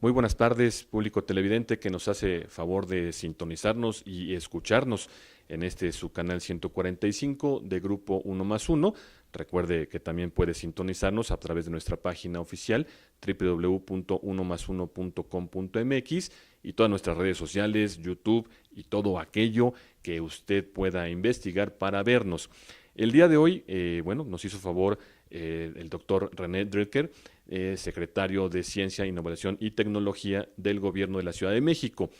Muy buenas tardes, público televidente que nos hace favor de sintonizarnos y escucharnos en su canal 145 de Grupo Uno más Uno. Recuerde que también puede sintonizarnos a través de nuestra página oficial www.unomasuno.com.mx y todas nuestras redes sociales, YouTube y todo aquello que usted pueda investigar para vernos. El día de hoy, nos hizo favor el doctor René Drucker, secretario de Ciencia, Innovación y Tecnología del Gobierno de la Ciudad de México,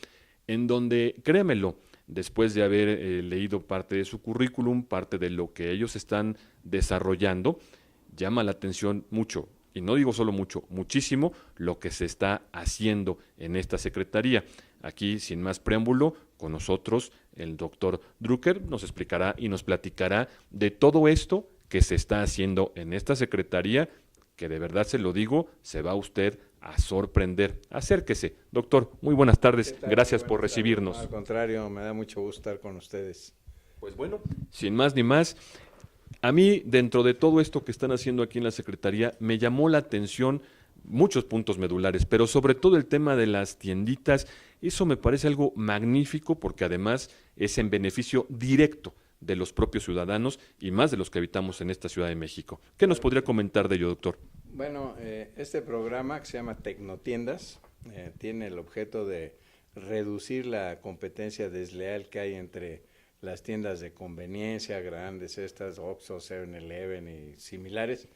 en donde, créamelo, después de haber leído parte de su currículum, parte de lo que ellos están desarrollando, llama la atención mucho, y no digo solo mucho, muchísimo, lo que se está haciendo en esta secretaría. Aquí, sin más preámbulo, con nosotros el doctor Drucker nos explicará y nos platicará de todo esto que se está haciendo en esta secretaría, que de verdad se lo digo, se va usted a sorprender. Acérquese. Doctor, muy buenas tardes. Gracias por recibirnos. Al contrario, me da mucho gusto estar con ustedes. Pues bueno, sin más ni más, a mí, dentro de todo esto que están haciendo aquí en la Secretaría, me llamó la atención muchos puntos medulares, pero sobre todo el tema de las tienditas. Eso me parece algo magnífico porque además es en beneficio directo de los propios ciudadanos y más de los que habitamos en esta Ciudad de México. ¿Qué nos podría comentar de ello, doctor? Bueno, este programa que se llama Tecnotiendas tiene el objeto de reducir la competencia desleal que hay entre las tiendas de conveniencia, grandes estas, Oxxo, 7-Eleven y similares,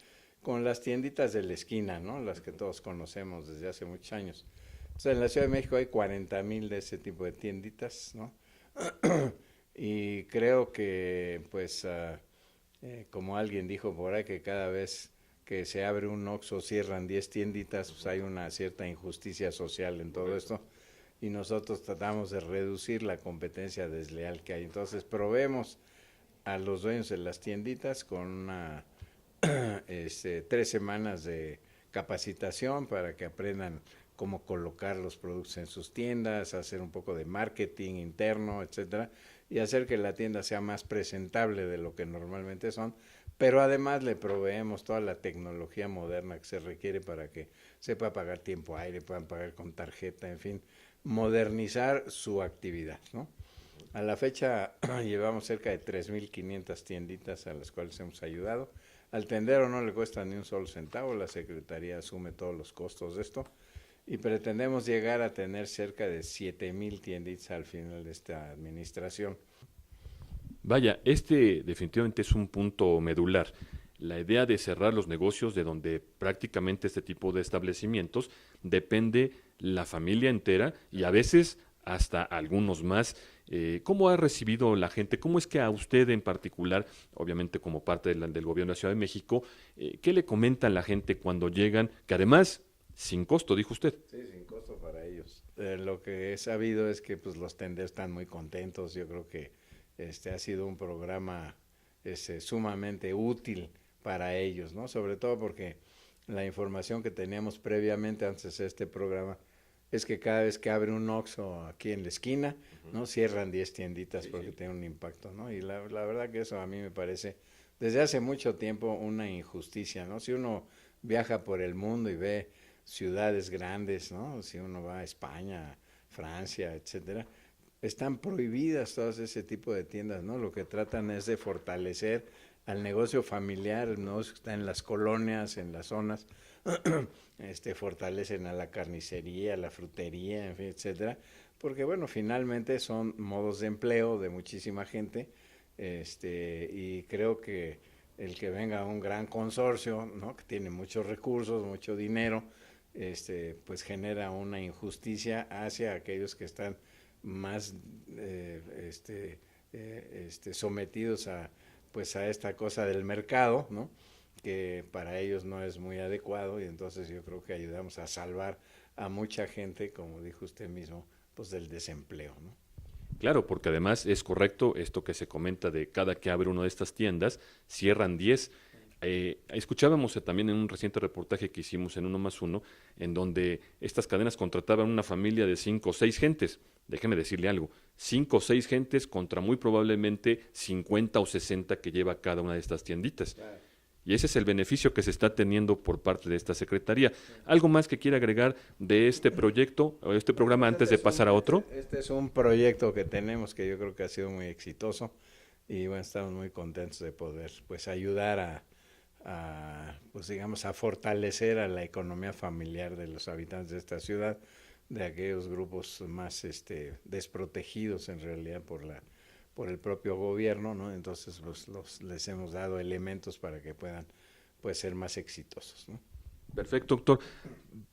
con las tienditas de la esquina, ¿no? Las que todos conocemos desde hace muchos años. Entonces, en la Ciudad de México hay 40,000 de ese tipo de tienditas, ¿no? Y creo que, pues, como alguien dijo por ahí, que cada vez que se abre un Oxxo cierran 10 tienditas, pues hay una cierta injusticia social en todo esto, y nosotros tratamos de reducir la competencia desleal que hay. Entonces proveemos a los dueños de las tienditas con una 3 semanas de capacitación para que aprendan cómo colocar los productos en sus tiendas, hacer un poco de marketing interno, etcétera, y hacer que la tienda sea más presentable de lo que normalmente son, pero además le proveemos toda la tecnología moderna que se requiere para que se pueda pagar tiempo aire, puedan pagar con tarjeta, en fin, modernizar su actividad, ¿no? A la fecha llevamos cerca de 3,500 tienditas a las cuales hemos ayudado. Al tendero no le cuesta ni un solo centavo, la Secretaría asume todos los costos de esto y pretendemos llegar a tener cerca de 7,000 tienditas al final de esta administración. Vaya, definitivamente es un punto medular. La idea de cerrar los negocios de donde prácticamente este tipo de establecimientos depende la familia entera y a veces hasta algunos más. ¿Cómo ha recibido la gente? ¿Cómo es que a usted en particular, obviamente como parte del gobierno de la Ciudad de México, qué le comentan la gente cuando llegan? Que además, sin costo, dijo usted. Sí, sin costo para ellos. Lo que he sabido es que pues los tenderos están muy contentos. Yo creo que ha sido un programa sumamente útil para ellos, ¿no? Sobre todo porque la información que teníamos previamente antes de este programa es que cada vez que abre un Oxxo aquí en la esquina, ¿no? Cierran 10 tienditas porque tiene un impacto, ¿no? Y la verdad que eso a mí me parece desde hace mucho tiempo una injusticia, ¿no? Si uno viaja por el mundo y ve ciudades grandes, ¿no? Si uno va a España, Francia, etcétera, están prohibidas todas ese tipo de tiendas, ¿no? Lo que tratan es de fortalecer al negocio familiar, ¿no? Está en las colonias, en las zonas, fortalecen a la carnicería, a la frutería, en fin, etcétera, porque bueno, finalmente son modos de empleo de muchísima gente, y creo que el que venga un gran consorcio, ¿no? Que tiene muchos recursos, mucho dinero, pues genera una injusticia hacia aquellos que están más sometidos a esta cosa del mercado, ¿no? Que para ellos no es muy adecuado, y entonces yo creo que ayudamos a salvar a mucha gente, como dijo usted mismo, pues del desempleo, ¿no? Claro, porque además es correcto esto que se comenta de cada que abre una de estas tiendas, cierran 10. Escuchábamos también en un reciente reportaje que hicimos en Uno más Uno, en donde estas cadenas contrataban una familia de 5 o 6 gentes. Déjeme decirle algo, 5 o 6 gentes contra muy probablemente 50 o 60 que lleva cada una de estas tienditas. Claro. y ese es el beneficio que se está teniendo por parte de esta Secretaría. ¿Algo más que quiera agregar de este proyecto o este programa antes de pasar a otro? Este es un proyecto que tenemos que yo creo que ha sido muy exitoso y bueno, estamos muy contentos de poder pues ayudar pues digamos a fortalecer a la economía familiar de los habitantes de esta ciudad, de aquellos grupos más desprotegidos en realidad por el propio gobierno, ¿no? Entonces pues les hemos dado elementos para que puedan pues ser más exitosos, ¿no? Perfecto, doctor.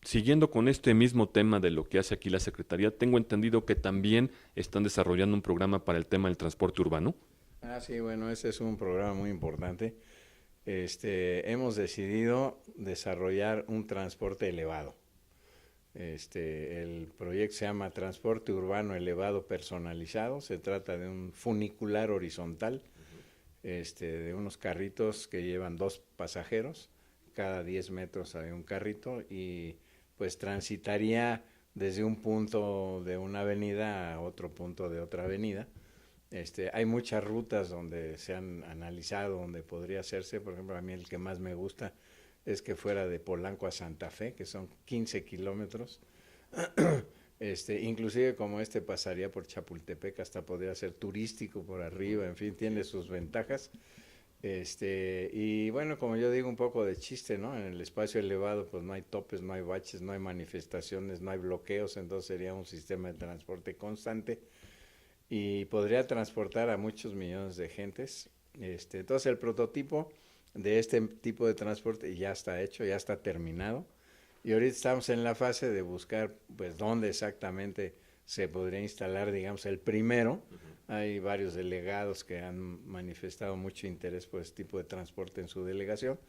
Siguiendo con este mismo tema de lo que hace aquí la Secretaría, tengo entendido que también están desarrollando un programa para el tema del transporte urbano. Ah, sí, bueno, ese es un programa muy importante. Hemos decidido desarrollar un transporte elevado. El proyecto se llama Transporte Urbano Elevado Personalizado. Se trata de un funicular horizontal, de unos carritos que llevan 2 pasajeros. Cada 10 metros hay un carrito y pues transitaría desde un punto de una avenida a otro punto de otra avenida. Hay muchas rutas donde se han analizado, donde podría hacerse. Por ejemplo, a mí el que más me gusta es que fuera de Polanco a Santa Fe, que son 15 kilómetros. Inclusive como pasaría por Chapultepec, hasta podría ser turístico por arriba, en fin, tiene sus ventajas. Y bueno, como yo digo, un poco de chiste, ¿no? En el espacio elevado, pues no hay topes, no hay baches, no hay manifestaciones, no hay bloqueos, entonces sería un sistema de transporte constante y podría transportar a muchos millones de gentes. Entonces el prototipo de este tipo de transporte ya está hecho, ya está terminado. Y ahorita estamos en la fase de buscar, pues, dónde exactamente se podría instalar, digamos, el primero. Hay varios delegados que han manifestado mucho interés por este tipo de transporte en su delegación.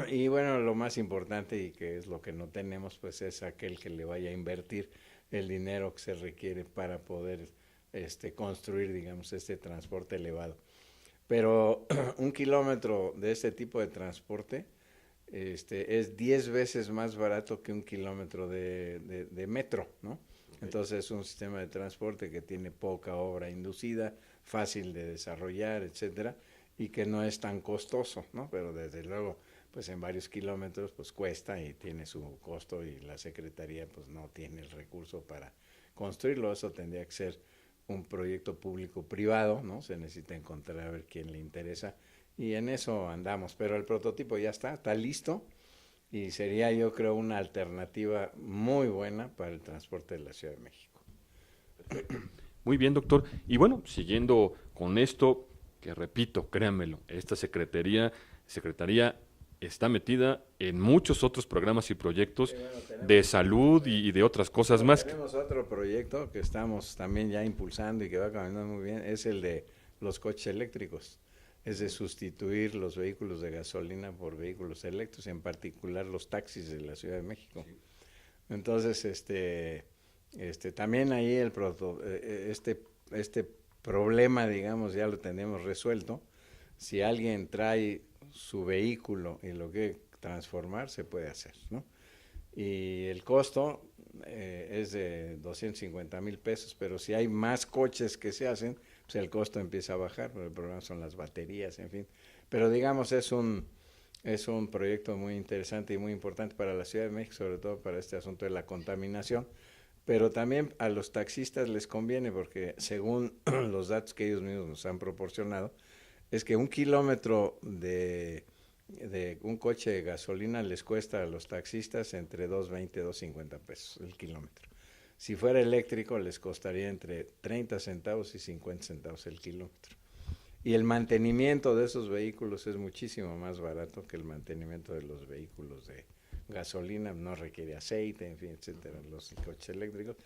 Y bueno, lo más importante y que es lo que no tenemos, pues es aquel que le vaya a invertir el dinero que se requiere para poder construir, digamos, este transporte elevado. Pero 1 kilómetro de este tipo de transporte es 10 veces más barato que 1 kilómetro de metro, ¿no? Entonces es un sistema de transporte que tiene poca obra inducida, fácil de desarrollar, etcétera, y que no es tan costoso, ¿no? Pero desde luego, pues en varios kilómetros, pues cuesta y tiene su costo y la Secretaría pues no tiene el recurso para construirlo. Eso tendría que ser un proyecto público-privado, ¿no? Se necesita encontrar a ver quién le interesa y en eso andamos, pero el prototipo ya está listo y sería yo creo una alternativa muy buena para el transporte de la Ciudad de México. Muy bien, doctor. Y bueno, siguiendo con esto, que repito, créanmelo, esta secretaría está metida en muchos otros programas y proyectos Bueno, de salud y de otras cosas más. tenemos otro proyecto que estamos también ya impulsando y que va caminando muy bien, es el de los coches eléctricos. Es de sustituir los vehículos de gasolina por vehículos eléctricos, en particular los taxis de la Ciudad de México. Sí. Entonces, también ahí este problema, digamos, ya lo tenemos resuelto. Si alguien trae su vehículo y lo quiere transformar, se puede hacer, ¿no? Y el costo es de 250,000 pesos, pero si hay más coches que se hacen, pues el costo empieza a bajar, pero el problema son las baterías, en fin. Pero digamos, es un proyecto muy interesante y muy importante para la Ciudad de México, sobre todo para este asunto de la contaminación, pero también a los taxistas les conviene porque según los datos que ellos mismos nos han proporcionado, es que 1 kilómetro de un coche de gasolina les cuesta a los taxistas entre 2.20 y 2.50 pesos el kilómetro. Si fuera eléctrico les costaría entre 30 centavos y 50 centavos el kilómetro. Y el mantenimiento de esos vehículos es muchísimo más barato que el mantenimiento de los vehículos de gasolina, no requiere aceite, en fin, etcétera, los coches eléctricos.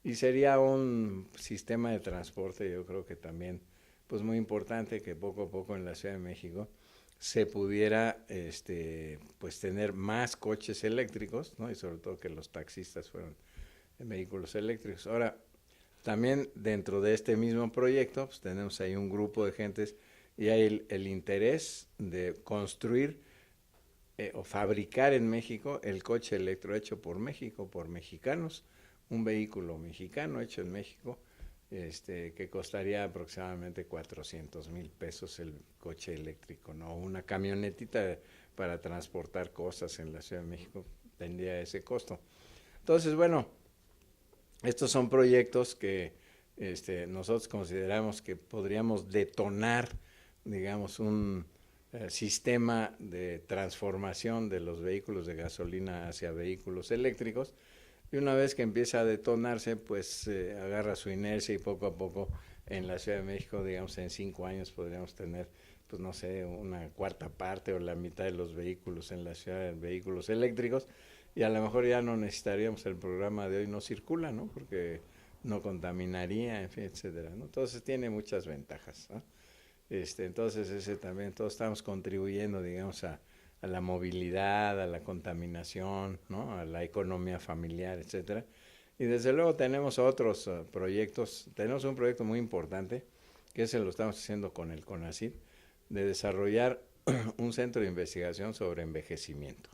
Y sería un sistema de transporte, yo creo que también, pues muy importante que poco a poco en la Ciudad de México se pudiera pues tener más coches eléctricos, ¿no? Y sobre todo que los taxistas fueran en vehículos eléctricos. Ahora, también dentro de este mismo proyecto, pues tenemos ahí un grupo de gentes y hay el interés de construir o fabricar en México el coche eléctrico hecho por México, por mexicanos, un vehículo mexicano hecho en México, que costaría aproximadamente 400,000 pesos el coche eléctrico, ¿no? Una camionetita para transportar cosas en la Ciudad de México tendría ese costo. Entonces, bueno, estos son proyectos que nosotros consideramos que podríamos detonar, digamos, un sistema de transformación de los vehículos de gasolina hacia vehículos eléctricos, y una vez que empieza a detonarse, pues agarra su inercia y poco a poco en la Ciudad de México, digamos, en 5 años podríamos tener, pues no sé, una cuarta parte o la mitad de los vehículos en la ciudad en vehículos eléctricos, y a lo mejor ya no necesitaríamos el programa de Hoy No Circula, ¿no? Porque no contaminaría, en fin, etcétera, ¿no? Entonces tiene muchas ventajas, ¿no? Entonces ese también, todos estamos contribuyendo, digamos, a la movilidad, a la contaminación, ¿no? A la economía familiar, etcétera. Y desde luego tenemos otros proyectos. Tenemos un proyecto muy importante, que ese lo estamos haciendo con el CONACYT, de desarrollar un centro de investigación sobre envejecimiento.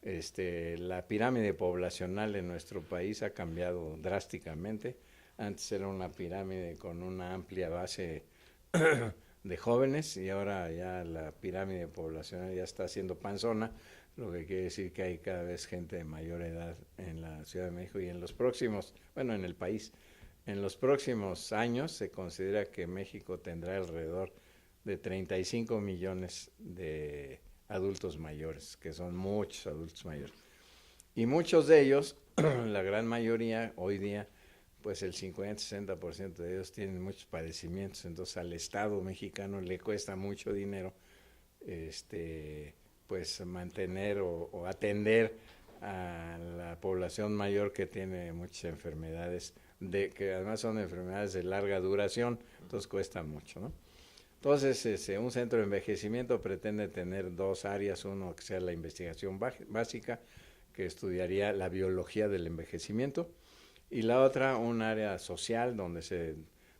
La pirámide poblacional en nuestro país ha cambiado drásticamente. Antes era una pirámide con una amplia base de jóvenes, y ahora ya la pirámide poblacional ya está siendo panzona, lo que quiere decir que hay cada vez gente de mayor edad en la Ciudad de México, y en los próximos, bueno, en el país, en los próximos años se considera que México tendrá alrededor de 35 millones de adultos mayores, que son muchos adultos mayores. Y muchos de ellos, la gran mayoría hoy día, pues el 50-60% de ellos tienen muchos padecimientos, entonces al Estado mexicano le cuesta mucho dinero pues mantener o atender a la población mayor que tiene muchas enfermedades, que además son enfermedades de larga duración, entonces cuesta mucho, ¿no? Entonces, un centro de envejecimiento pretende tener 2 áreas, uno que sea la investigación básica, que estudiaría la biología del envejecimiento, y la otra, un área social, donde se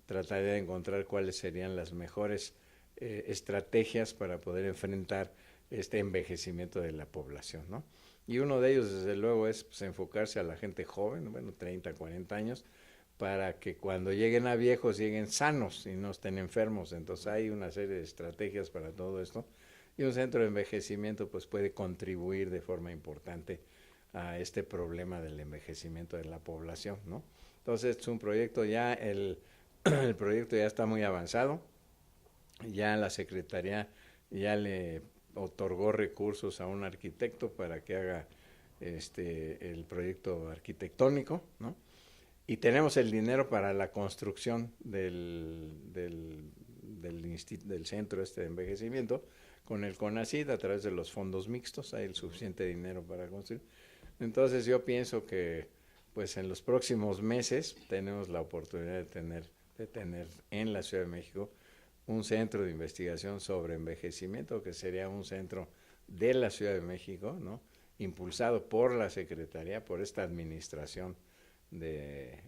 trataría de encontrar cuáles serían las mejores estrategias para poder enfrentar este envejecimiento de la población, ¿no? Y uno de ellos, desde luego, es pues, enfocarse a la gente joven, bueno, 30, 40 años, para que cuando lleguen a viejos lleguen sanos y no estén enfermos. Entonces hay una serie de estrategias para todo esto, y un centro de envejecimiento pues puede contribuir de forma importante a este problema del envejecimiento de la población, ¿no? Entonces es un proyecto ya, el proyecto ya está muy avanzado, ya la Secretaría ya le otorgó recursos a un arquitecto para que haga el proyecto arquitectónico, ¿no? Y tenemos el dinero para la construcción del centro de envejecimiento con el CONACYT a través de los fondos mixtos. Hay el suficiente dinero para construir. Entonces yo pienso que pues en los próximos meses tenemos la oportunidad de tener en la Ciudad de México un centro de investigación sobre envejecimiento, que sería un centro de la Ciudad de México, ¿no? Impulsado por la Secretaría, por esta administración de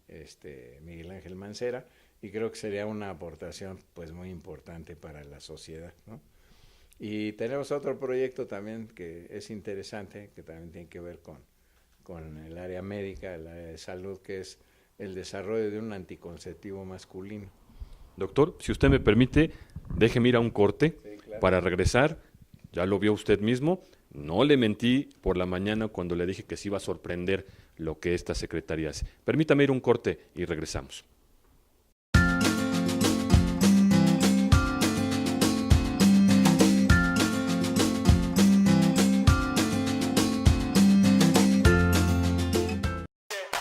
Miguel Ángel Mancera, y creo que sería una aportación pues muy importante para la sociedad, ¿no? Y tenemos otro proyecto también que es interesante, que también tiene que ver con el área médica, el área de salud, que es el desarrollo de un anticonceptivo masculino. Doctor, si usted me permite, déjeme ir a un corte, sí, claro, para regresar. Ya lo vio usted mismo, no le mentí por la mañana cuando le dije que se iba a sorprender lo que esta secretaría hace. Permítame ir a un corte y regresamos.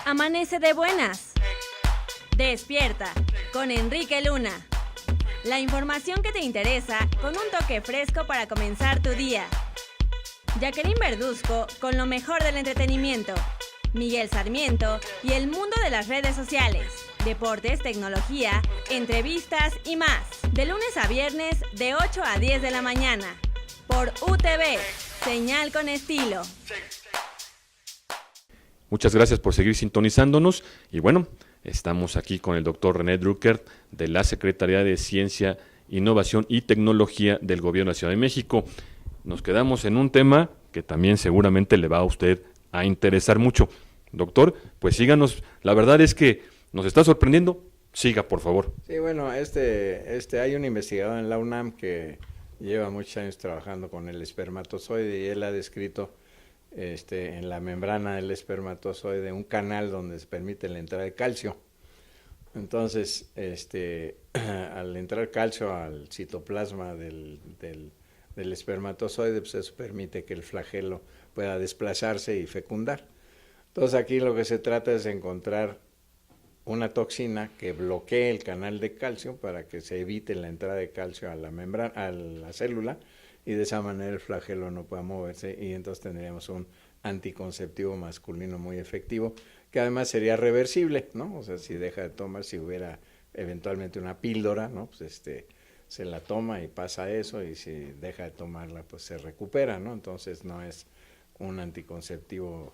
Amanece de buenas. Despierta con Enrique Luna. La información que te interesa con un toque fresco para comenzar tu día. Jacqueline Verduzco con lo mejor del entretenimiento. Miguel Sarmiento y el mundo de las redes sociales. Deportes, tecnología, entrevistas y más. De lunes a viernes de 8 a 10 de la mañana. Por UTV, señal con estilo. Muchas gracias por seguir sintonizándonos. Y bueno, estamos aquí con el doctor René Drucker de la Secretaría de Ciencia, Innovación y Tecnología del Gobierno de la Ciudad de México. Nos quedamos en un tema que también seguramente le va a usted a interesar mucho. Doctor, pues síganos. La verdad es que nos está sorprendiendo Siga, por favor. Sí, bueno, hay un investigador en la UNAM que lleva muchos años trabajando con el espermatozoide y él ha descrito en la membrana del espermatozoide un canal donde se permite la entrada de calcio. Entonces, al entrar calcio al citoplasma del espermatozoide, pues eso permite que el flagelo pueda desplazarse y fecundar. Entonces aquí lo que se trata es de encontrar una toxina que bloquee el canal de calcio para que se evite la entrada de calcio a la membrana, a la célula, y de esa manera el flagelo no pueda moverse y entonces tendríamos un anticonceptivo masculino muy efectivo, que además sería reversible, ¿no? O sea, si deja de tomar, si hubiera eventualmente una píldora, ¿no? Pues se la toma y pasa eso, y si deja de tomarla, pues se recupera, ¿no? Entonces no es un anticonceptivo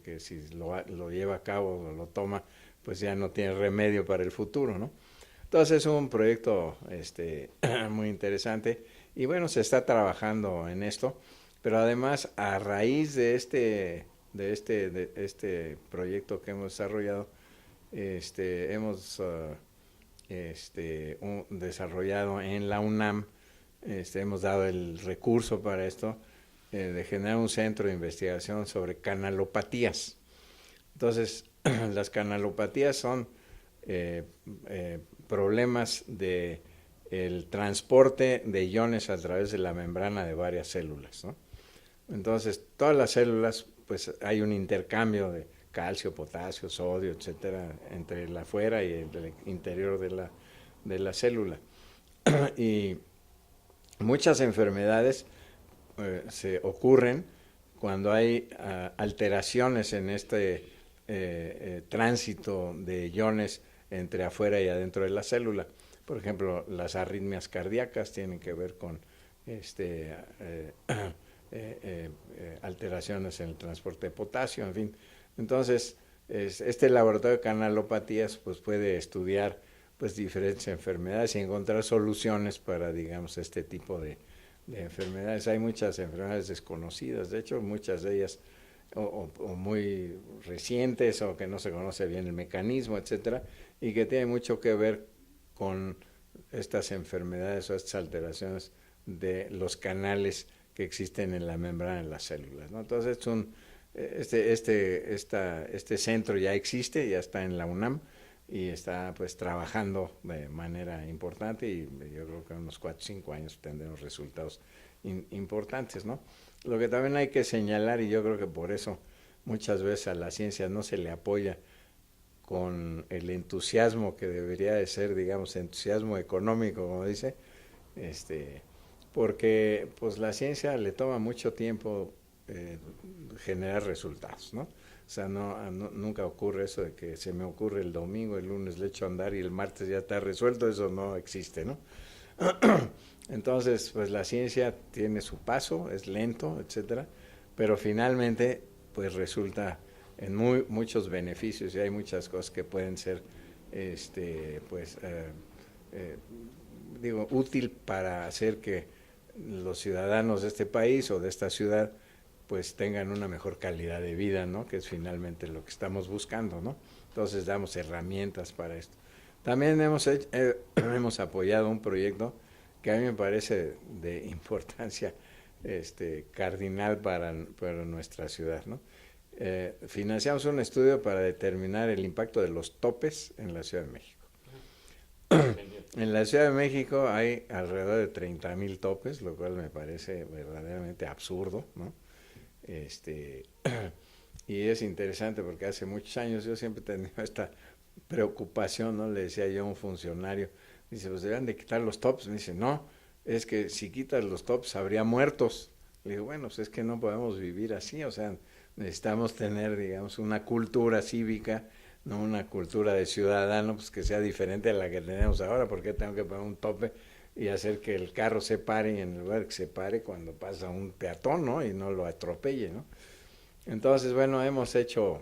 que si lo lleva a cabo o lo toma, pues ya no tiene remedio para el futuro, ¿no? Entonces es un proyecto muy interesante y bueno, se está trabajando en esto, pero además a raíz de este proyecto que hemos desarrollado, hemos desarrollado en la UNAM, hemos dado el recurso para esto, de generar un centro de investigación sobre canalopatías. Entonces, las canalopatías son problemas de el transporte de iones a través de la membrana de varias células, ¿no? Entonces, todas las células, pues hay un intercambio de calcio, potasio, sodio, etcétera, entre el afuera y el interior de la célula. Y muchas enfermedades se ocurren cuando hay alteraciones en tránsito de iones entre afuera y adentro de la célula. Por ejemplo, las arritmias cardíacas tienen que ver con alteraciones en el transporte de potasio, en fin. Entonces, este laboratorio de canalopatías pues puede estudiar pues diferentes enfermedades y encontrar soluciones para, digamos, este tipo de enfermedades. Hay muchas enfermedades desconocidas, de hecho, muchas de ellas o muy recientes o que no se conoce bien el mecanismo, etcétera, y que tiene mucho que ver con estas enfermedades o estas alteraciones de los canales que existen en la membrana de las células, ¿no? Entonces, este centro ya existe, ya está en la UNAM y está pues trabajando de manera importante y yo creo que en unos 4 o 5 años tendremos resultados importantes, ¿no? Lo que también hay que señalar, y yo creo que por eso muchas veces a la ciencia no se le apoya con el entusiasmo que debería de ser, digamos, entusiasmo económico, como dice, porque pues la ciencia le toma mucho tiempo generar resultados, ¿no? O sea, nunca ocurre eso de que se me ocurre el domingo, el lunes le echo a andar y el martes ya está resuelto, eso no existe, ¿no? Entonces, pues la ciencia tiene su paso, es lento, etcétera, pero finalmente, pues resulta en muchos beneficios y hay muchas cosas que pueden ser, útil para hacer que los ciudadanos de este país o de esta ciudad pues tengan una mejor calidad de vida, ¿no? Que es finalmente lo que estamos buscando, ¿no? Entonces damos herramientas para esto. También hemos apoyado un proyecto que a mí me parece de importancia cardinal para nuestra ciudad, ¿no? Financiamos un estudio para determinar el impacto de los topes en la Ciudad de México. En la Ciudad de México hay alrededor de 30,000 topes, lo cual me parece verdaderamente absurdo, ¿no? Y es interesante porque hace muchos años yo siempre tenía esta preocupación, ¿no? Le decía yo a un funcionario, dice, pues deben de quitar los tops. Me dice, no, es que si quitas los tops habría muertos. Le digo, bueno, pues es que no podemos vivir así, o sea, necesitamos tener, digamos, una cultura cívica, no una cultura de ciudadano, pues que sea diferente a la que tenemos ahora. Porque tengo que poner un tope y hacer que el carro se pare y en lugar de que se pare cuando pasa un peatón, ¿no? Y no lo atropelle, ¿no? Entonces, bueno, hemos hecho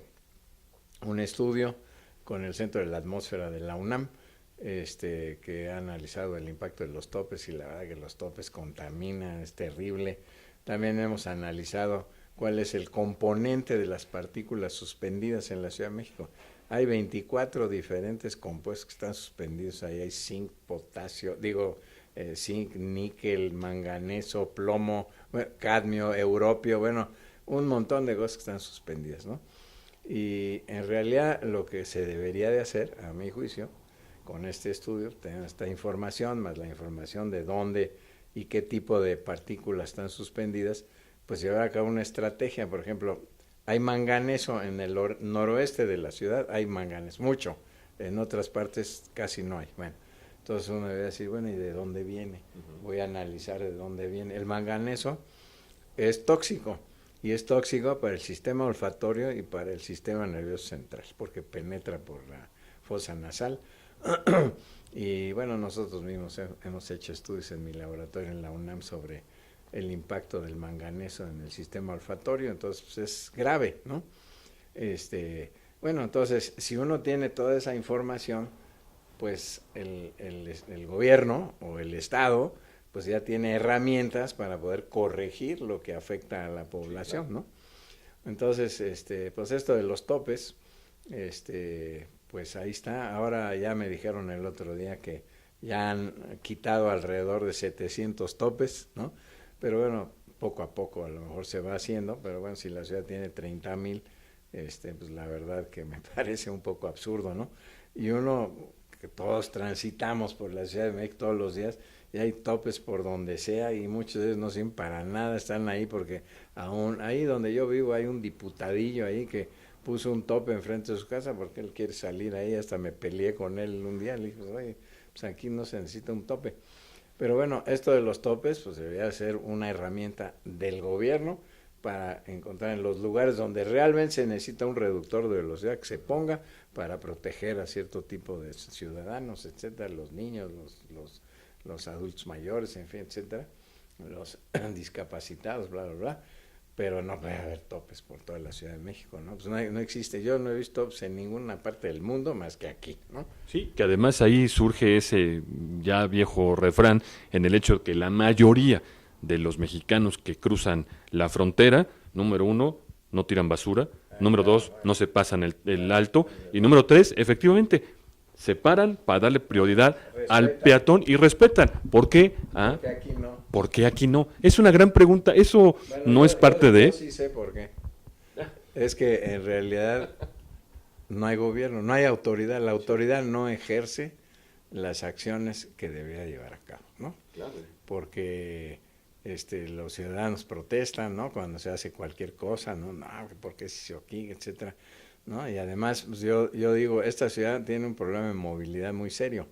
un estudio con el Centro de la Atmósfera de la UNAM, que ha analizado el impacto de los topes y la verdad que los topes contaminan, es terrible. También hemos analizado cuál es el componente de las partículas suspendidas en la Ciudad de México. hay 24 diferentes compuestos que están suspendidos ahí. Hay zinc, potasio, zinc, níquel, manganeso, plomo, bueno, cadmio, europio, bueno, un montón de cosas que están suspendidas, ¿no? Y en realidad lo que se debería de hacer, a mi juicio, con este estudio, tener esta información, más la información de dónde y qué tipo de partículas están suspendidas, pues llevar a cabo una estrategia. Por ejemplo, hay manganeso en el noroeste de la ciudad, hay manganeso, mucho. En otras partes casi no hay. Bueno, entonces uno debe decir, bueno, ¿y de dónde viene? Voy a analizar de dónde viene. El manganeso es tóxico, y es tóxico para el sistema olfatorio y para el sistema nervioso central, porque penetra por la fosa nasal. Y bueno, nosotros mismos hemos hecho estudios en mi laboratorio en la UNAM sobre el impacto del manganeso en el sistema olfatorio, entonces pues, es grave, ¿no? Bueno, entonces, si uno tiene toda esa información, pues el gobierno o el Estado, pues ya tiene herramientas para poder corregir lo que afecta a la población, sí, claro, ¿no? Entonces, pues esto de los topes, pues ahí está. Ahora ya me dijeron el otro día que ya han quitado alrededor de 700 topes, ¿no? Pero bueno, poco a poco a lo mejor se va haciendo, pero bueno, si la ciudad tiene 30,000, pues la verdad que me parece un poco absurdo, ¿no? Y uno, que todos transitamos por la Ciudad de México todos los días, y hay topes por donde sea, y muchos de ellos no sirven para nada, están ahí porque aún ahí donde yo vivo hay un diputadillo ahí que puso un tope enfrente de su casa porque él quiere salir ahí, hasta me peleé con él un día, le dije, oye, pues aquí no se necesita un tope. Pero bueno, esto de los topes, pues debería ser una herramienta del gobierno para encontrar en los lugares donde realmente se necesita un reductor de velocidad que se ponga para proteger a cierto tipo de ciudadanos, etcétera, los niños, los adultos mayores, en fin, etcétera, los discapacitados, bla, bla, bla. Pero no puede haber topes por toda la Ciudad de México, ¿no? Pues no existe, yo no he visto topes en ninguna parte del mundo más que aquí, ¿no? Sí, que además ahí surge ese ya viejo refrán en el hecho de que la mayoría de los mexicanos que cruzan la frontera, número 1, no tiran basura, número 2, no se pasan el alto, y número 3, efectivamente, se paran para darle prioridad al peatón y respetan. ¿Por qué? Porque aquí no. ¿Por qué aquí no? Es una gran pregunta. Eso bueno, no es parte de... Yo sí sé por qué. Es que en realidad no hay gobierno, no hay autoridad. La autoridad no ejerce las acciones que debería llevar a cabo, ¿no? Claro. Porque los ciudadanos protestan, ¿no? Cuando se hace cualquier cosa, ¿no? No, porque se hizo aquí, etcétera, ¿no? Y además, pues yo digo, esta ciudad tiene un problema de movilidad muy serio.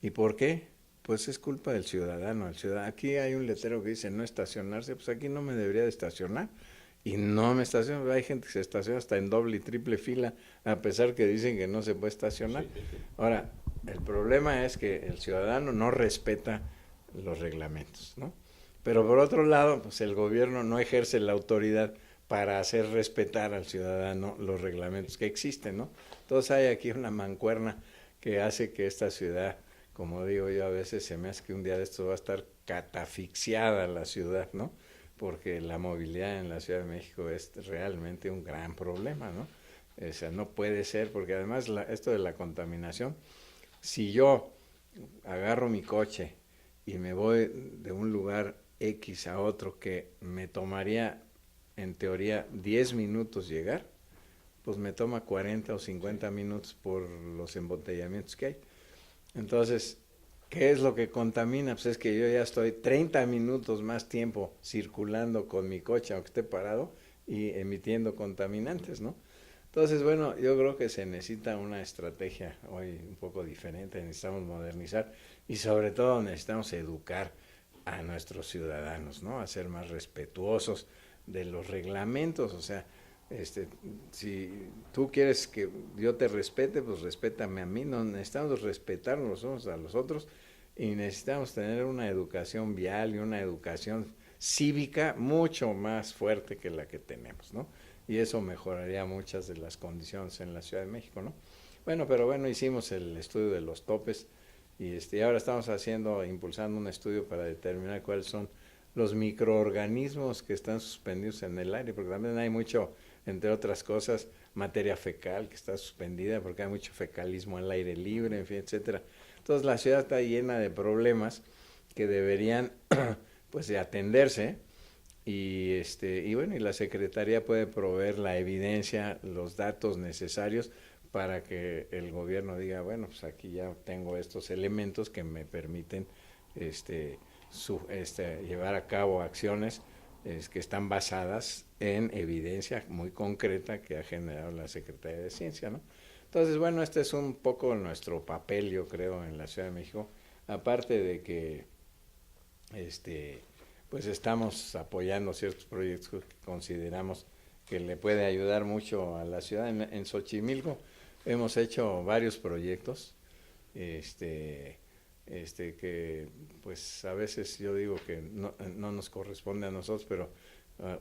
¿Y por qué? Pues es culpa del ciudadano. Aquí hay un letrero que dice no estacionarse, pues aquí no me debería de estacionar. Y no me estaciono, hay gente que se estaciona hasta en doble y triple fila, a pesar que dicen que no se puede estacionar. Ahora, el problema es que el ciudadano no respeta los reglamentos, ¿no? Pero por otro lado, pues el gobierno no ejerce la autoridad para hacer respetar al ciudadano los reglamentos que existen, ¿no? Entonces hay aquí una mancuerna que hace que esta ciudad, como digo yo, a veces se me hace que un día de esto va a estar catafixiada la ciudad, ¿no? Porque la movilidad en la Ciudad de México es realmente un gran problema, ¿no? O sea, no puede ser, porque además esto de la contaminación, si yo agarro mi coche y me voy de un lugar X a otro que me tomaría, en teoría, 10 minutos llegar, pues me toma 40 o 50 minutos por los embotellamientos que hay. Entonces, ¿qué es lo que contamina? Pues es que yo ya estoy 30 minutos más tiempo circulando con mi coche, aunque esté parado, y emitiendo contaminantes, ¿no? Entonces, bueno, yo creo que se necesita una estrategia hoy un poco diferente, necesitamos modernizar y sobre todo necesitamos educar a nuestros ciudadanos, ¿no? A ser más respetuosos de los reglamentos, o sea, si tú quieres que yo te respete, pues respétame a mí, no necesitamos respetarnos los unos a los otros y necesitamos tener una educación vial y una educación cívica mucho más fuerte que la que tenemos, ¿no? Y eso mejoraría muchas de las condiciones en la Ciudad de México, ¿no? Bueno, pero bueno, hicimos el estudio de los topes y ahora estamos impulsando un estudio para determinar cuáles son los microorganismos que están suspendidos en el aire, porque también hay mucho entre otras cosas, materia fecal que está suspendida porque hay mucho fecalismo al aire libre, en fin, etcétera. Entonces la ciudad está llena de problemas que deberían pues de atenderse y bueno, y la Secretaría puede proveer la evidencia, los datos necesarios para que el gobierno diga, bueno, pues aquí ya tengo estos elementos que me permiten llevar a cabo acciones que están basadas en evidencia muy concreta que ha generado la Secretaría de Ciencia, ¿no? Entonces, bueno, este es un poco nuestro papel, yo creo, en la Ciudad de México, aparte de que pues estamos apoyando ciertos proyectos que consideramos que le puede ayudar mucho a la ciudad. En Xochimilco hemos hecho varios proyectos, que pues a veces yo digo que no nos corresponde a nosotros, pero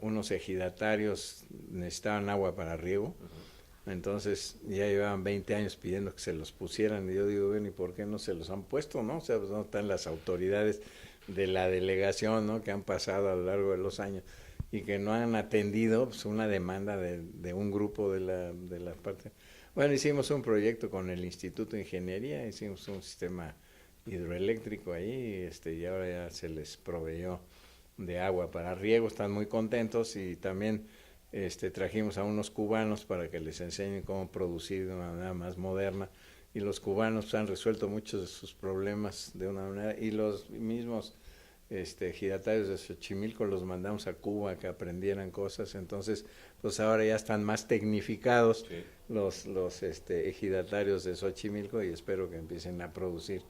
unos ejidatarios necesitaban agua para riego. Entonces ya llevaban 20 años pidiendo que se los pusieran y yo digo, bueno, ¿y por qué no se los han puesto, no? O sea, pues no están las autoridades de la delegación, ¿no? Que han pasado a lo largo de los años y que no han atendido pues, una demanda de un grupo de la parte. Bueno, hicimos un proyecto con el Instituto de Ingeniería, hicimos un sistema hidroeléctrico ahí y ahora ya se les proveyó de agua para riego, están muy contentos y también trajimos a unos cubanos para que les enseñen cómo producir de una manera más moderna y los cubanos han resuelto muchos de sus problemas de una manera y los mismos ejidatarios de Xochimilco los mandamos a Cuba que aprendieran cosas, entonces pues ahora ya están más tecnificados sí. los ejidatarios de Xochimilco y espero que empiecen a producir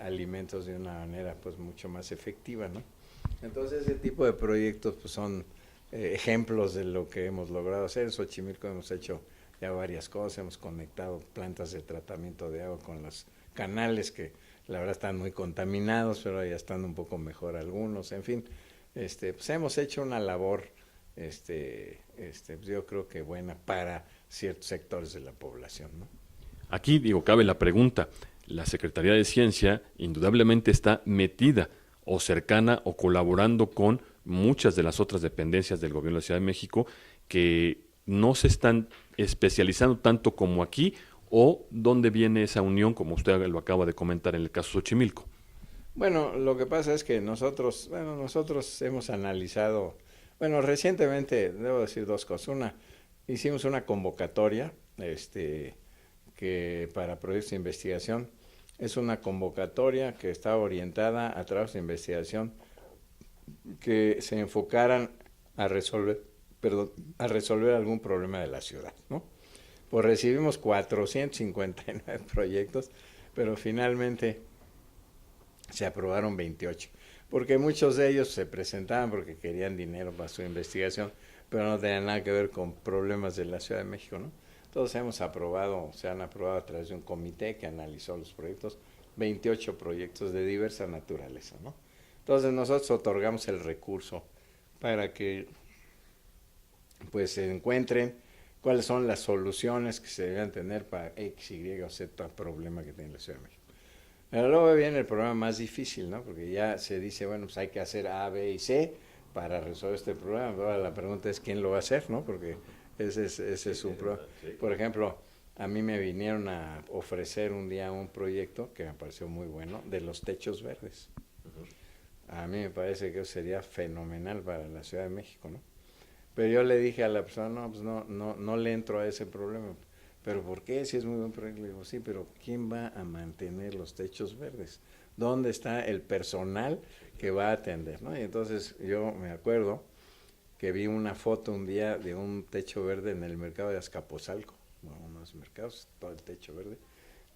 alimentos de una manera pues mucho más efectiva, ¿no? Entonces ese tipo de proyectos pues son ejemplos de lo que hemos logrado hacer. En Xochimilco hemos hecho ya varias cosas, hemos conectado plantas de tratamiento de agua con los canales que la verdad están muy contaminados, pero ya están un poco mejor algunos, en fin, pues hemos hecho una labor, yo creo que buena para ciertos sectores de la población, ¿no? Aquí, cabe la pregunta, la Secretaría de Ciencia indudablemente está metida o cercana o colaborando con muchas de las otras dependencias del gobierno de la Ciudad de México que no se están especializando tanto como aquí, o dónde viene esa unión, como usted lo acaba de comentar en el caso Xochimilco. Bueno, lo que pasa es que nosotros hemos analizado, recientemente, debo decir dos cosas. Una, hicimos una convocatoria, que para proyectos de investigación, es una convocatoria que está orientada a trabajos de investigación que se enfocaran a resolver algún problema de la ciudad, ¿no? Pues recibimos 459 proyectos, pero finalmente se aprobaron 28, porque muchos de ellos se presentaban porque querían dinero para su investigación, pero no tenían nada que ver con problemas de la Ciudad de México, ¿no? Entonces se han aprobado a través de un comité que analizó los proyectos, 28 proyectos de diversa naturaleza, ¿no? Entonces nosotros otorgamos el recurso para que pues se encuentren cuáles son las soluciones que se deben tener para X, Y o Z problema que tiene la Ciudad de México. Pero luego viene el problema más difícil, ¿no? Porque ya se dice, bueno, pues hay que hacer A, B y C para resolver este problema. Ahora la pregunta es quién lo va a hacer, ¿no? Porque ese es un problema. Por ejemplo, a mí me vinieron a ofrecer un día un proyecto que me pareció muy bueno de los techos verdes. A mí me parece que eso sería fenomenal para la Ciudad de México, ¿no? Pero yo le dije a la persona, no le entro a ese problema. ¿Pero por qué? Si es muy buen proyecto. Le digo, sí, pero ¿quién va a mantener los techos verdes? ¿Dónde está el personal que va a atender, ¿no? Y entonces yo me acuerdo que vi una foto un día de un techo verde en el mercado de Azcapotzalco, unos mercados, todo el techo verde,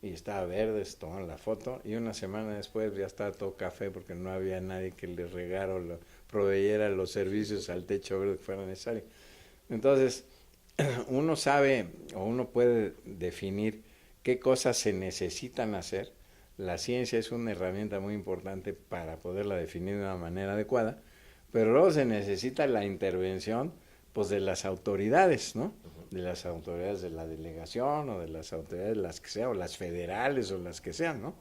y estaba verde, tomaron la foto, y una semana después ya estaba todo café porque no había nadie que le regara o le proveyera los servicios al techo verde que fuera necesario. Entonces, uno sabe o uno puede definir qué cosas se necesitan hacer. La ciencia es una herramienta muy importante para poderla definir de una manera adecuada, pero luego se necesita la intervención pues de las autoridades, ¿no? De las autoridades de la delegación o de las autoridades las que sean, o las federales o las que sean, ¿no?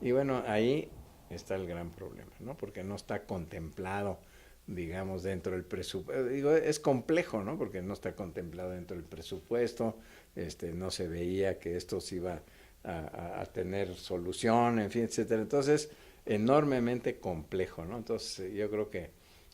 Y bueno, ahí está el gran problema, ¿no? Porque no está contemplado digamos, dentro del presupuesto. Digo, es complejo, ¿no? Porque no está contemplado dentro del presupuesto, no se veía que esto se iba a tener solución, en fin, etcétera. Entonces, enormemente complejo, ¿no? Entonces, yo creo que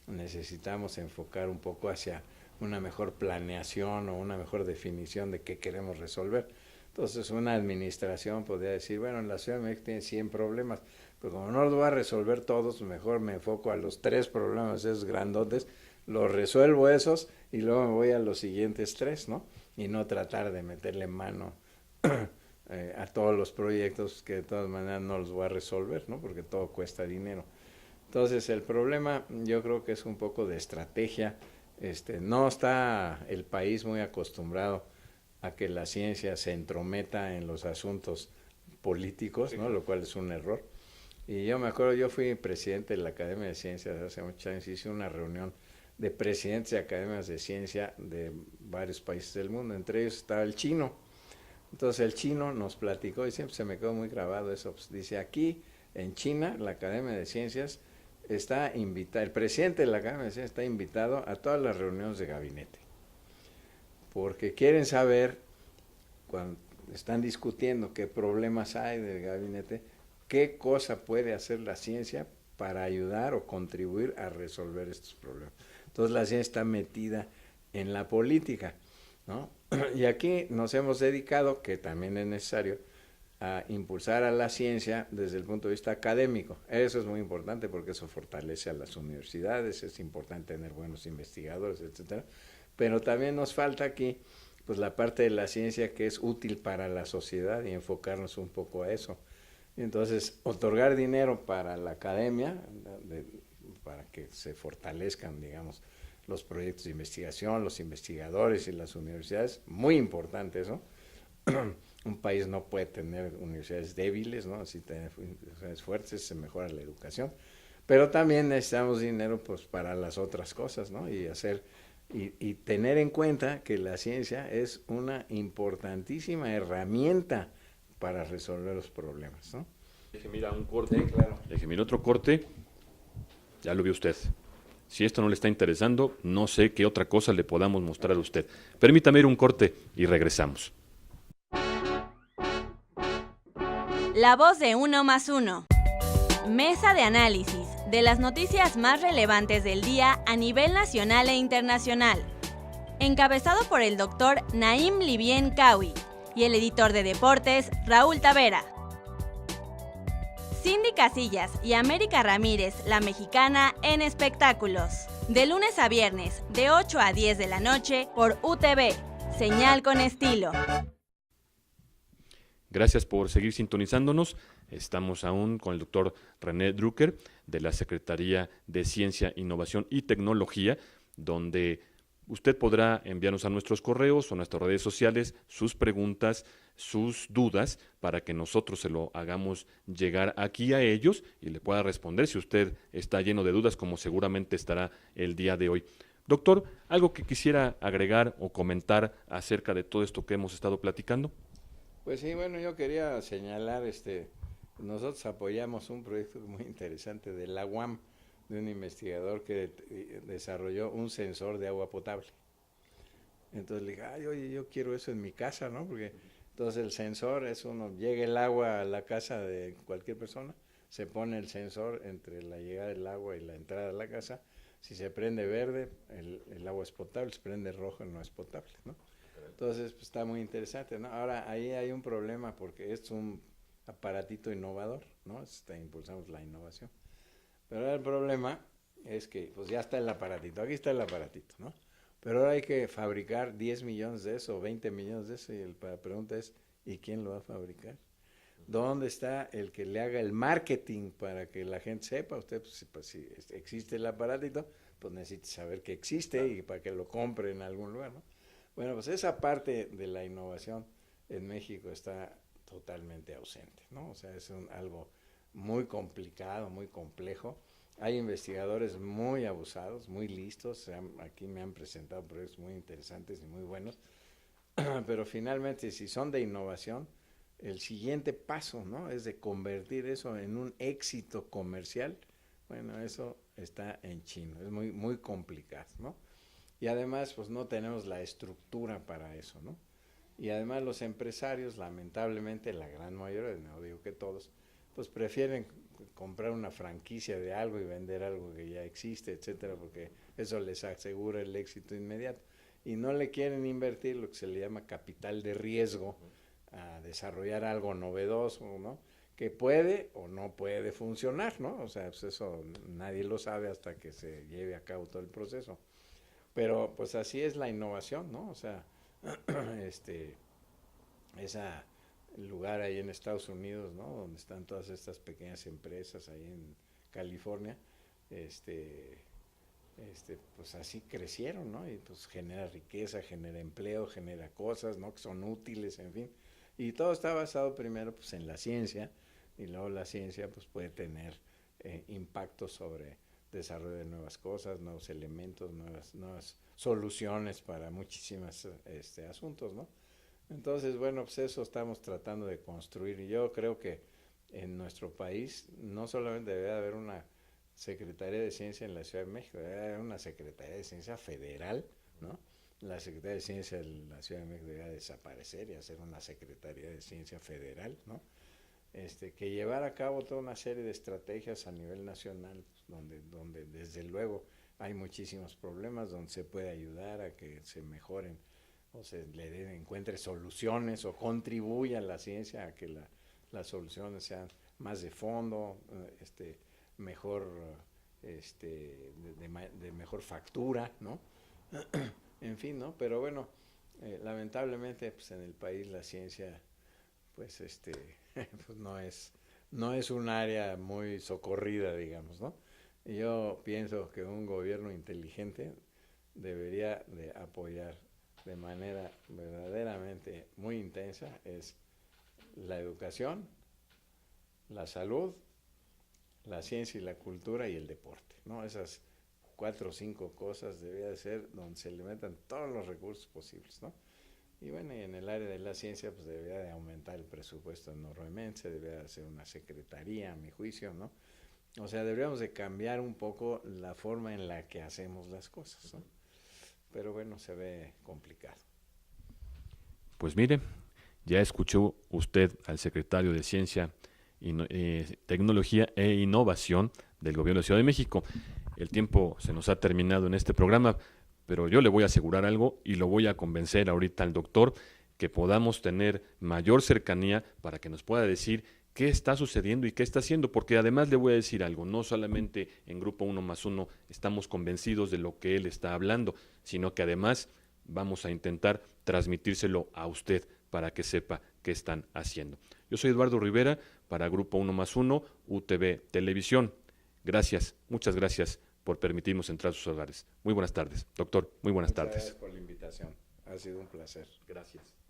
necesitamos enfocar un poco hacia una mejor planeación o una mejor definición de qué queremos resolver. Entonces, una administración podría decir, bueno, en la Ciudad de México tiene 100 problemas, pero como no los voy a resolver todos, mejor me enfoco a los 3 problemas esos grandotes, los resuelvo esos y luego me voy a los siguientes 3, ¿no? Y no tratar de meterle mano a todos los proyectos que de todas maneras no los voy a resolver, ¿no? Porque todo cuesta dinero. Entonces, el problema yo creo que es un poco de estrategia. No está el país muy acostumbrado a que la ciencia se entrometa en los asuntos políticos, ¿no? Lo cual es un error. Y yo me acuerdo, yo fui presidente de la Academia de Ciencias hace muchos años, hice una reunión de presidentes de academias de ciencia de varios países del mundo, entre ellos estaba el chino. Entonces el chino nos platicó y siempre se me quedó muy grabado eso, pues, dice, aquí en China la Academia de Ciencias está invitada, el presidente de la Academia de Ciencias está invitado a todas las reuniones de gabinete, porque quieren saber, cuando están discutiendo qué problemas hay del gabinete, qué cosa puede hacer la ciencia para ayudar o contribuir a resolver estos problemas. Entonces la ciencia está metida en la política, ¿no? Y aquí nos hemos dedicado, que también es necesario, a impulsar a la ciencia desde el punto de vista académico. Eso es muy importante porque eso fortalece a las universidades, es importante tener buenos investigadores, etcétera. Pero también nos falta aquí pues la parte de la ciencia que es útil para la sociedad y enfocarnos un poco a eso. Y entonces, otorgar dinero para la academia, para que se fortalezcan, digamos, los proyectos de investigación, los investigadores y las universidades, muy importante eso. Un país no puede tener universidades débiles, ¿no? Así tener universidades fuertes, se mejora la educación. Pero también necesitamos dinero pues para las otras cosas, ¿no? Y tener en cuenta que la ciencia es una importantísima herramienta para resolver los problemas, ¿no? Deje mira un corte, Sí, claro. deje mira otro corte, ya lo vio usted. Si esto no le está interesando, no sé qué otra cosa le podamos mostrar a usted. Permítame ir un corte y regresamos. La voz de 1+1. Mesa de análisis de las noticias más relevantes del día a nivel nacional e internacional. Encabezado por el doctor Naim Livien Kawi y el editor de deportes Raúl Tavera. Cindy Casillas y América Ramírez, la mexicana, en espectáculos. De lunes a viernes, de 8 a 10 de la noche, por UTV. Señal con estilo. Gracias por seguir sintonizándonos. Estamos aún con el doctor René Drucker de la Secretaría de Ciencia, Innovación y Tecnología, donde usted podrá enviarnos a nuestros correos o a nuestras redes sociales sus preguntas, sus dudas, para que nosotros se lo hagamos llegar aquí a ellos y le pueda responder si usted está lleno de dudas, como seguramente estará el día de hoy. Doctor, ¿algo que quisiera agregar o comentar acerca de todo esto que hemos estado platicando? Pues sí, bueno, yo quería señalar, nosotros apoyamos un proyecto muy interesante de la UAM, de un investigador que desarrolló un sensor de agua potable. Entonces le dije, ay, oye, yo quiero eso en mi casa, ¿no? Porque entonces el sensor es llega el agua a la casa de cualquier persona, se pone el sensor entre la llegada del agua y la entrada de la casa, si se prende verde, el agua es potable, si prende rojo no es potable, ¿no? Entonces, pues está muy interesante, ¿no? Ahora, ahí hay un problema porque es un aparatito innovador, ¿no? Impulsamos la innovación. Pero ahora el problema es que, pues ya está el aparatito, aquí está el aparatito, ¿no? Pero ahora hay que fabricar 10 millones de eso, o 20 millones de eso, y la pregunta es, ¿y quién lo va a fabricar? ¿Dónde está el que le haga el marketing para que la gente sepa? Usted, pues, si existe el aparatito, pues necesita saber que existe y para que lo compre en algún lugar, ¿no? Bueno, pues esa parte de la innovación en México está totalmente ausente, ¿no? O sea, es algo muy complicado, muy complejo. Hay investigadores muy abusados, muy listos. Aquí me han presentado proyectos muy interesantes y muy buenos. Pero finalmente, si son de innovación, el siguiente paso, ¿no? Es de convertir eso en un éxito comercial. Bueno, eso está en chino, es muy, muy complicado, ¿no? Y además, pues no tenemos la estructura para eso, ¿no? Y además los empresarios, lamentablemente, la gran mayoría, no digo que todos, pues prefieren comprar una franquicia de algo y vender algo que ya existe, etcétera, porque eso les asegura el éxito inmediato. Y no le quieren invertir lo que se le llama capital de riesgo a desarrollar algo novedoso, ¿no? Que puede o no puede funcionar, ¿no? O sea, pues eso nadie lo sabe hasta que se lleve a cabo todo el proceso. Pero pues así es la innovación, ¿no? O sea, ese lugar ahí en Estados Unidos, ¿no? Donde están todas estas pequeñas empresas ahí en California, pues así crecieron, ¿no? Y pues genera riqueza, genera empleo, genera cosas, ¿no? Que son útiles, en fin. Y todo está basado primero pues en la ciencia, y luego la ciencia pues puede tener impacto sobre desarrollo de nuevas cosas, nuevos elementos, nuevas soluciones para muchísimos asuntos, ¿no? Entonces, bueno, pues eso estamos tratando de construir, y yo creo que en nuestro país no solamente debe haber una Secretaría de Ciencia en la Ciudad de México, debe haber una Secretaría de Ciencia federal, ¿no? La Secretaría de Ciencia de la Ciudad de México debería desaparecer y hacer una Secretaría de Ciencia federal, ¿no? Que llevara a cabo toda una serie de estrategias a nivel nacional, donde desde luego hay muchísimos problemas, donde se puede ayudar a que se mejoren o se encuentre soluciones o contribuya la ciencia a que las soluciones sean más de fondo, mejor, de mejor factura, ¿no? En fin, ¿no? Pero bueno, lamentablemente pues en el país la ciencia pues pues no es un área muy socorrida, digamos, ¿no? Y yo pienso que un gobierno inteligente debería de apoyar de manera verdaderamente muy intensa es la educación, la salud, la ciencia y la cultura y el deporte, ¿no? Esas 4 o 5 cosas debería de ser donde se le metan todos los recursos posibles, ¿no? Y bueno, y en el área de la ciencia pues debería de aumentar el presupuesto enormemente, debería de ser una secretaría, a mi juicio, ¿no? O sea, deberíamos de cambiar un poco la forma en la que hacemos las cosas, ¿no? Pero bueno, se ve complicado. Pues mire, ya escuchó usted al secretario de Ciencia, Tecnología e Innovación del Gobierno de Ciudad de México. El tiempo se nos ha terminado en este programa, pero yo le voy a asegurar algo y lo voy a convencer ahorita al doctor que podamos tener mayor cercanía para que nos pueda decir qué está sucediendo y qué está haciendo, porque además le voy a decir algo, no solamente en Grupo 1+1 estamos convencidos de lo que él está hablando, sino que además vamos a intentar transmitírselo a usted para que sepa qué están haciendo. Yo soy Eduardo Rivera para Grupo 1+1, UTV Televisión. Gracias, muchas gracias por permitirnos entrar a sus hogares. Muy buenas tardes, doctor, muy buenas tardes. Gracias por la invitación, ha sido un placer. Gracias.